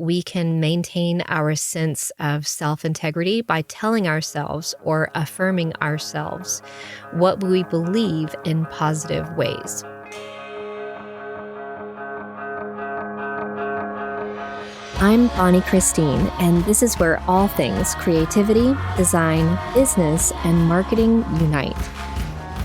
we can maintain our sense of self-integrity by telling ourselves or affirming ourselves what we believe in positive ways. I'm bonniechristine, and this is where all things creativity, design, business, and marketing unite.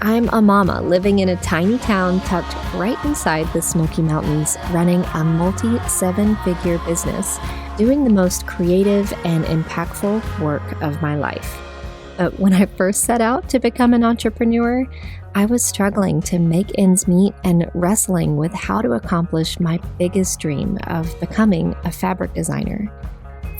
I'm a mama living in a tiny town tucked right inside the Smoky Mountains, running a multi-seven-figure business, doing the most creative and impactful work of my life. But when I first set out to become an entrepreneur, I was struggling to make ends meet and wrestling with how to accomplish my biggest dream of becoming a fabric designer.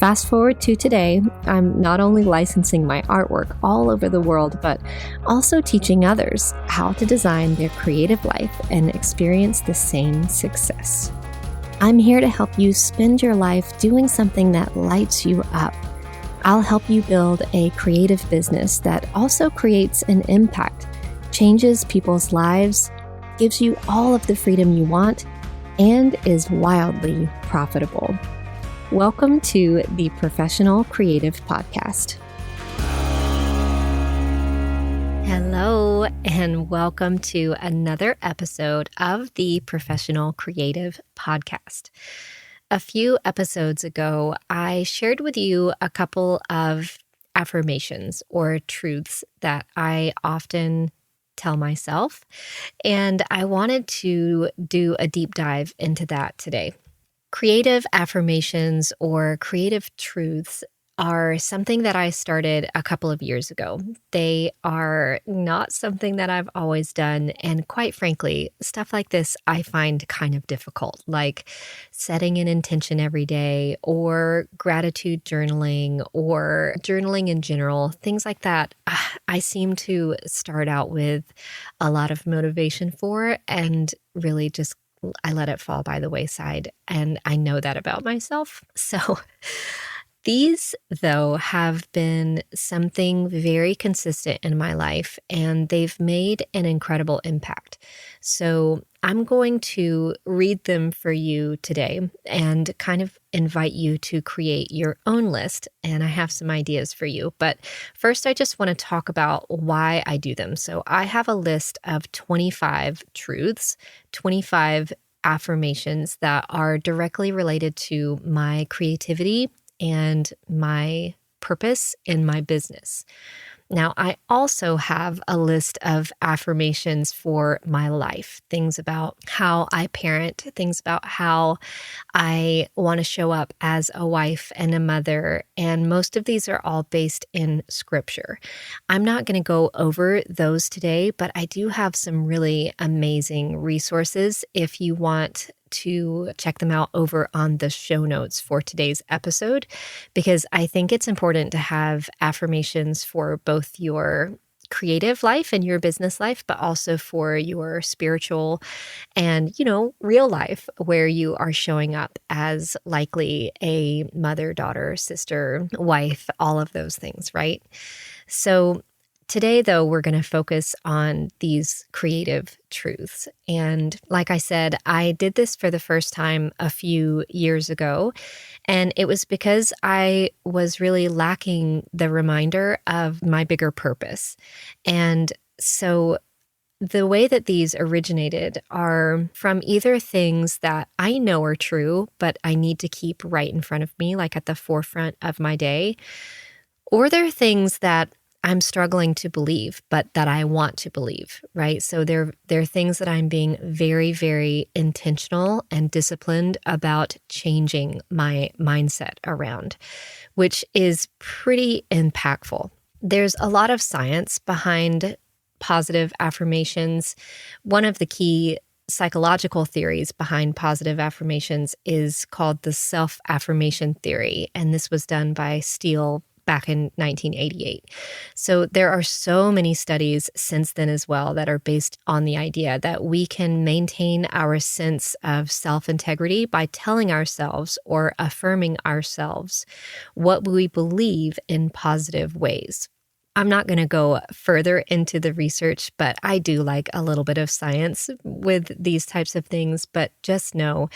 Fast forward to today, I'm not only licensing my artwork all over the world, but also teaching others how to design their creative life and experience the same success. I'm here to help you spend your life doing something that lights you up. I'll help you build a creative business that also creates an impact, changes people's lives, gives you all of the freedom you want, and is wildly profitable. Welcome to the Professional Creative Podcast. Hello, and welcome to another episode of the Professional Creative Podcast. A few episodes ago, I shared with you a couple of affirmations or truths that I often tell myself, and I wanted to do a deep dive into that today. Creative affirmations or creative truths are something that I started a couple of years ago. They are not something that I've always done. And quite frankly, stuff like this I find kind of difficult, like setting an intention every day or gratitude journaling or journaling in general, things like that. I seem to start out with a lot of motivation for and really just I let it fall by the wayside, and I know that about myself. So these, though, have been something very consistent in my life, and they've made an incredible impact. So I'm going to read them for you today and kind of invite you to create your own list. And I have some ideas for you. But first, I just want to talk about why I do them. So I have a list of 25 truths, 25 affirmations that are directly related to my creativity and my purpose in my business. Now, I also have a list of affirmations for my life, things about how I parent, things about how I want to show up as a wife and a mother, and most of these are all based in scripture. I'm not going to go over those today, but I do have some really amazing resources if you want to check them out over on the show notes for today's episode, because I think it's important to have affirmations for both your creative life and your business life, but also for your spiritual and, real life where you are showing up as likely a mother, daughter, sister, wife, all of those things, right? So today, though, we're going to focus on these creative truths. And like I said, I did this for the first time a few years ago, and it was because I was really lacking the reminder of my bigger purpose. And so the way that these originated are from either things that I know are true, but I need to keep right in front of me, like at the forefront of my day, or they're things that I'm struggling to believe, but that I want to believe, right? So they're things that I'm being very, very intentional and disciplined about changing my mindset around, which is pretty impactful. There's a lot of science behind positive affirmations. One of the key psychological theories behind positive affirmations is called the self-affirmation theory, and this was done by Steele back in 1988. So there are so many studies since then as well that are based on the idea that we can maintain our sense of self-integrity by telling ourselves or affirming ourselves what we believe in positive ways. I'm not going to go further into the research, but I do like a little bit of science with these types of things. But just know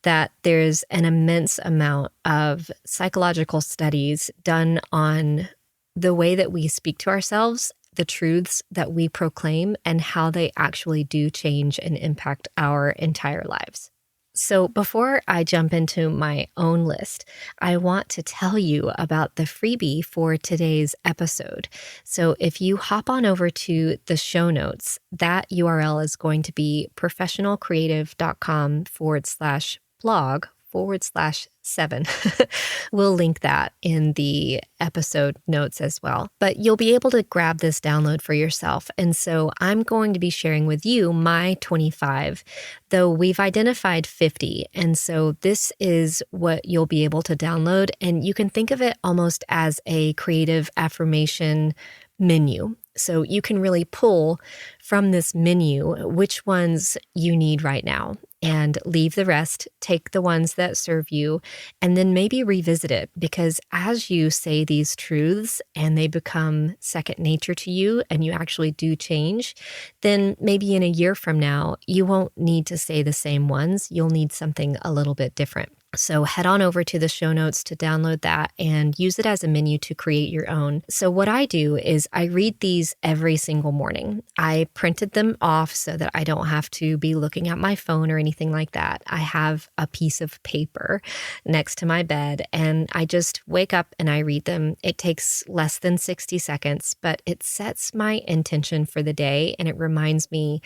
that there's an immense amount of psychological studies done on the way that we speak to ourselves, the truths that we proclaim, and how they actually do change and impact our entire lives. So before I jump into my own list, I want to tell you about the freebie for today's episode. So if you hop on over to the show notes, that URL is going to be professionalcreative.com/blog/7. We'll link that in the episode notes as well. But you'll be able to grab this download for yourself. And so I'm going to be sharing with you my 25, though we've identified 50. And so this is what you'll be able to download. And you can think of it almost as a creative affirmation menu. So you can really pull from this menu which ones you need right now and leave the rest, take the ones that serve you, and then maybe revisit it. Because as you say these truths and they become second nature to you and you actually do change, then maybe in a year from now, you won't need to say the same ones. You'll need something a little bit different. So head on over to the show notes to download that and use it as a menu to create your own. So what I do is I read these every single morning. I printed them off so that I don't have to be looking at my phone or anything like that. I have a piece of paper next to my bed and I just wake up and I read them. It takes less than 60 seconds, but it sets my intention for the day and it reminds me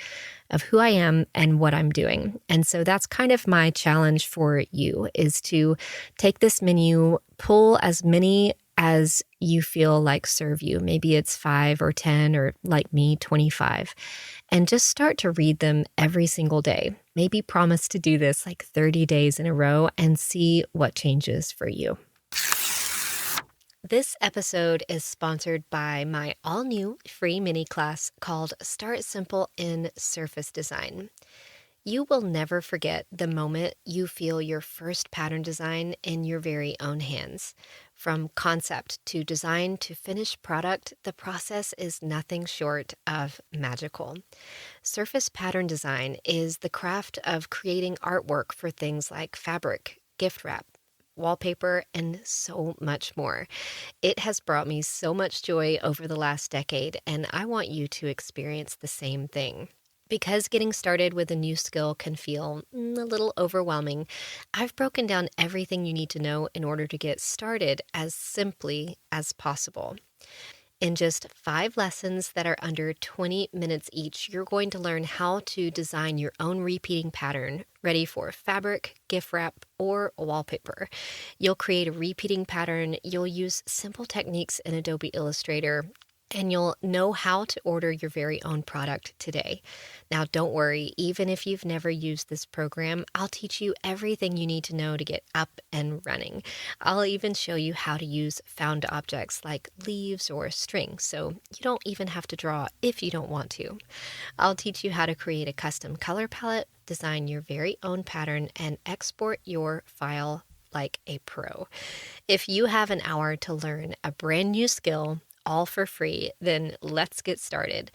of who I am and what I'm doing. And so that's kind of my challenge for you, is to take this menu, pull as many as you feel like serve you. Maybe it's 5 or 10 or like me, 25. And just start to read them every single day. Maybe promise to do this like 30 days in a row and see what changes for you. This episode is sponsored by my all-new free mini class called Start Simple in Surface Design. You will never forget the moment you feel your first pattern design in your very own hands. From concept to design to finished product, the process is nothing short of magical. Surface pattern design is the craft of creating artwork for things like fabric, gift wrap, wallpaper, and so much more. It has brought me so much joy over the last decade, and I want you to experience the same thing. Because getting started with a new skill can feel a little overwhelming, I've broken down everything you need to know in order to get started as simply as possible. In just 5 lessons that are under 20 minutes each, you're going to learn how to design your own repeating pattern ready for fabric, gift wrap, or wallpaper. You'll create a repeating pattern, you'll use simple techniques in Adobe Illustrator, and you'll know how to order your very own product today. Now, don't worry, even if you've never used this program, I'll teach you everything you need to know to get up and running. I'll even show you how to use found objects like leaves or string, so you don't even have to draw if you don't want to. I'll teach you how to create a custom color palette, design your very own pattern, and export your file like a pro. If you have an hour to learn a brand new skill, all for free, then let's get started.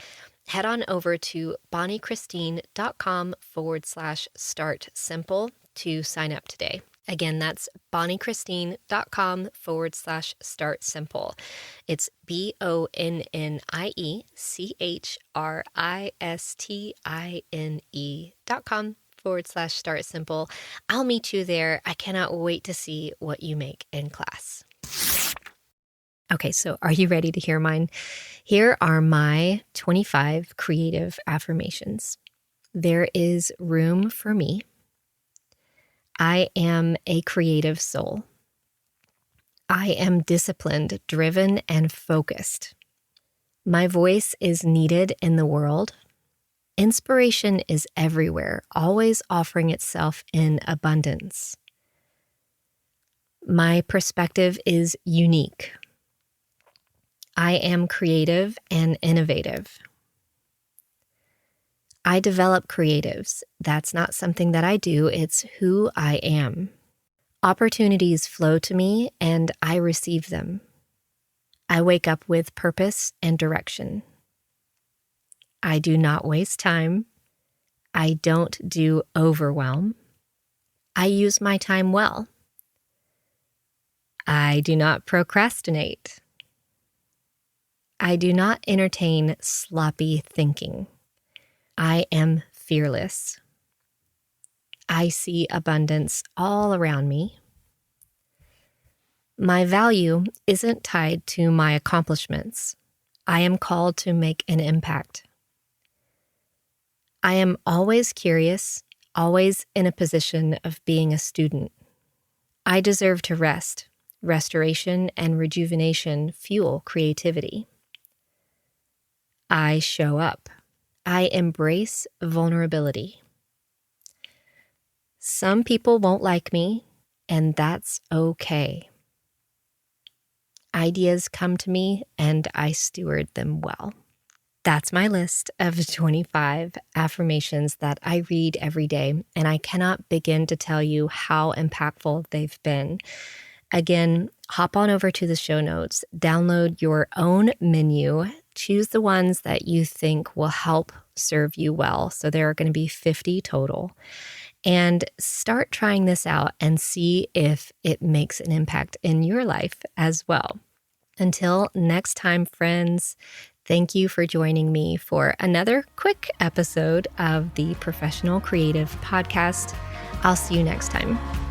Head on over to bonniechristine.com/start simple to sign up today. Again, that's bonniechristine.com/start simple. It's bonniechristine.com/start simple. I'll meet you there. I cannot wait to see what you make in class. Okay, so are you ready to hear mine? Here are my 25 creative affirmations. There is room for me. I am a creative soul. I am disciplined, driven, and focused. My voice is needed in the world. Inspiration is everywhere, always offering itself in abundance. My perspective is unique. I am creative and innovative. I develop creatives. That's not something that I do, it's who I am. Opportunities flow to me and I receive them. I wake up with purpose and direction. I do not waste time. I don't do overwhelm. I use my time well. I do not procrastinate. I do not entertain sloppy thinking. I am fearless. I see abundance all around me. My value isn't tied to my accomplishments. I am called to make an impact. I am always curious, always in a position of being a student. I deserve to rest. Restoration and rejuvenation fuel creativity. I show up. I embrace vulnerability. Some people won't like me, and that's okay. Ideas come to me, and I steward them well. That's my list of 25 affirmations that I read every day, and I cannot begin to tell you how impactful they've been. Again, hop on over to the show notes, download your own menu, choose the ones that you think will help serve you well. So there are going to be 50 total. And start trying this out and see if it makes an impact in your life as well. Until next time, friends, thank you for joining me for another quick episode of the Professional Creative Podcast. I'll see you next time.